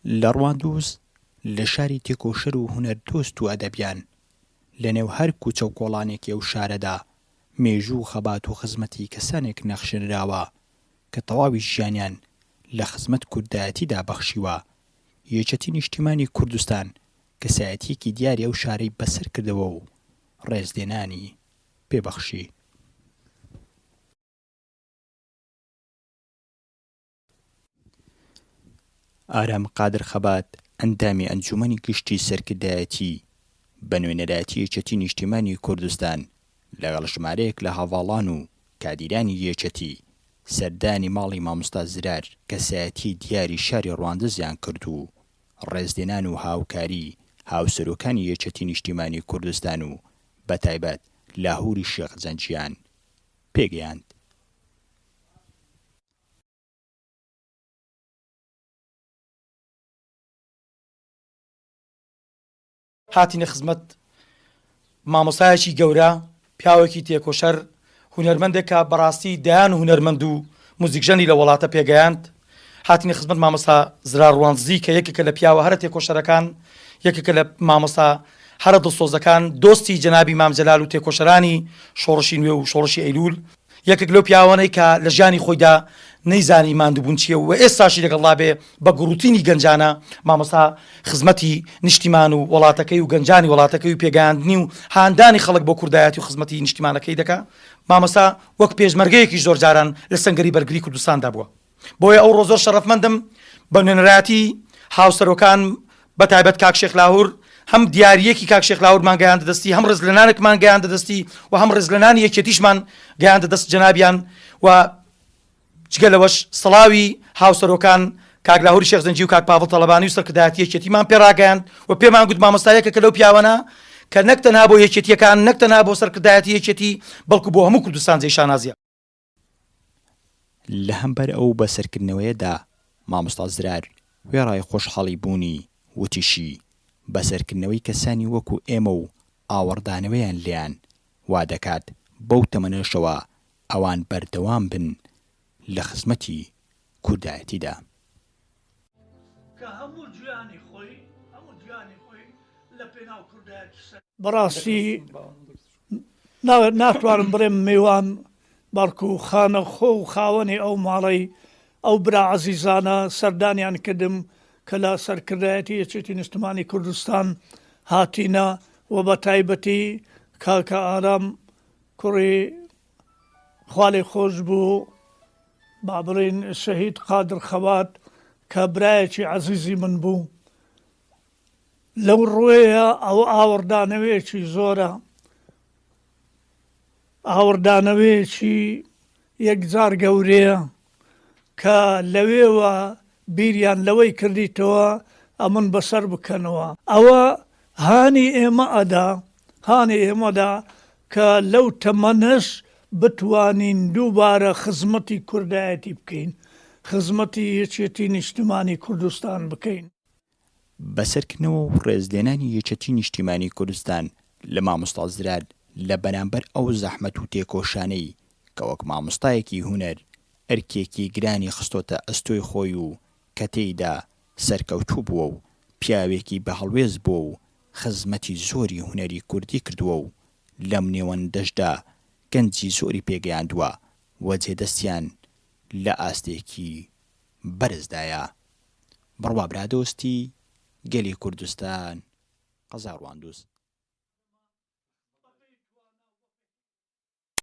لە ڕواندووس لە شاری تێکۆشەر و هونەردۆست و ئەدەبیان لەنێو هەر کوچە و کۆڵانێکی ئەو شارەدا مێژوو و خەبات و خزمەتی کەسانێک نەخشێنراوە کە تەواوی ژیانیان لە خزمەت کوردایەتیدا بەخشیوە. یەکێتی نیشتیمانی کوردستان کەسایەتیەکی دیاری ئەو شارەی بەسەر کردەوە و ڕێزلێنانی پێبەخشی. ئارام قادر خەبات ئەندامی ئەنجومەنی گشتی سەرکردایەتی بە نوێنەرایەتی یەکێتی نیشتیمانی کوردستان لەگەڵ ژمارەیەک لە هەواڵان و کادیرانی یەکێتی سەردانی ماڵی مامۆستا زرار کەسایەتی دیاری شاری ڕواندزیان کرد و ڕێزلێنان و هاوکاری هاوسەرۆکانی یەکێتی نیشتیمانی کوردستان و بەتایبەت لاهووری شێخ جەنگیان پێگەیاند. هاتینە خزمەت مامۆستایەکی گەورە، پیاوێکی تێکۆشەر، هونەرمەندێکە بەڕاستی دەیان و هونەرمەند و موزیکژەنی لە وڵاتە پێگەیاند. هاتینە خزمەت مامۆستا زرار ڕواندزی کە یەکێکە لە پیاوە هەرە تێکۆشەرەکان، یەکێکە لە مامۆستا هەرە دڵسۆزەکان، دۆستی جەنابی مام جەلال و تێکۆشەرانی شۆڕشی نوێ و شۆڕشی ئەیلول، یەکێک لەو پیاوانەی کە لە ژیانی خۆیدا نەیزانی ماندووبوون چییە و ئێستاشی لەگەڵا بێ بە گوڕوتینی گەنجانە مامۆستا خزمەتی نیشتیمان و وڵاتەکەی و گەنجانی وڵاتەکەی و پێگەیاندنی و هاندانی خەڵک بۆ کوردایەتی و خزمەتی نیشتیمانەکەی دەکا. مامۆستا وەک پێشمەرگەیەکی زۆر جاران لە سەنگەری بەرگری کوردستاندا بووە. بۆیە ئەو ڕۆ زۆر شەرەفمەندم بە نوێنەرایەتی هاوسەرۆکان بەتایبەت کاک شێخ لاهوور، هەم دیاریەکی کاک شێخ لاهوورمان گەیاندە دەستی، هەم ڕێزلێنانێکمان گەیاندە دەستی و هەم ڕێزلێنانی یەکێتیشمان گەیاندە دەست جەنابیان و جگە لەوەش سڵاوی هاوسەرۆکان کاک لاهووری شێخ جەنگی و کاک پاڤڵ تەڵەبانی و سەرکردایەتی یەکێتیمان پێڕاگەیاند و پێمان گوت مامۆستایەکە کە لەو پیاوانە کە نەک تەنها بۆ یەکێتیەکان نەک تەنها بۆ سەرکردایەتی یەکێتی بەڵکو بۆ هەموو کوردستان جێی شانازیە. لە هەمبەر ئەو بەسەرکردنەوەیەدا مامۆستا زرار وێڕای خۆشحاڵی بوونی وتیشی بەسەرکردنەوەی کەسانی وەکو ئێمە و ئاوەڕدانەوەیان لیان وا دەکات بەو تەمەنەشەوە ئەوان بەردەوام بن لە خزمەتی کوردایەتیدا. بەڕاستی ناتوانم بڵێم میوان بەڵکو خانە خۆ و خاوەنی ئەو ماڵەی ئەو برا عەزیزانە سەردانیان کردم کە لە سەرکردایەتی یەکێتی نیشتیمانی کوردستان هاتینە و بە تایبەتی کاکە ئارام کوڕی خواڵی خۆش بوو با بڵێن شەهید قادر خەبات کە برایەکی عەزیزی من بوو. لەو ڕوەیە ئەو ئاوەڕدانەوەیەکی زۆرە، ئاوەڕدانەوەیەکی یەکجار گەورەیە کە لەوێوە بیریان لەوەی کردیتەوە ئەمن بەسەر بکەنەوە. ئەوە هانی ئێمەدا کە لەو تەمەنەش بتوانین دووبارە خزمەتی کوردایەتی بکەین، خزمەتی یەکێتی نیشتیمانی کوردستان بکەین. بەسەرکردنەوە و ڕێزلێنانی یەکێتی نیشتیمانی کوردستان لە مامۆستا زرار لە بەرامبەر ئەو زەحمەت و تێکۆشانەی کە وەک مامۆستایەکی هونەر ئەرکێکی گرانی خستۆتە ئەستۆی خۆی و کە تێیدا سەرکەوتوو بووە و پیاوێکی بەهەڵوێز بووە و خزمەتی زۆری هونەری کوردی کردووە و لەم نێوەندەشدا گەنجی زۆری پێگەیاندووە و جێدەستیان لە ئاستێکی بەرزدایە. بڕوا برادۆستی گەلی کوردستان قەزا ڕواندووس.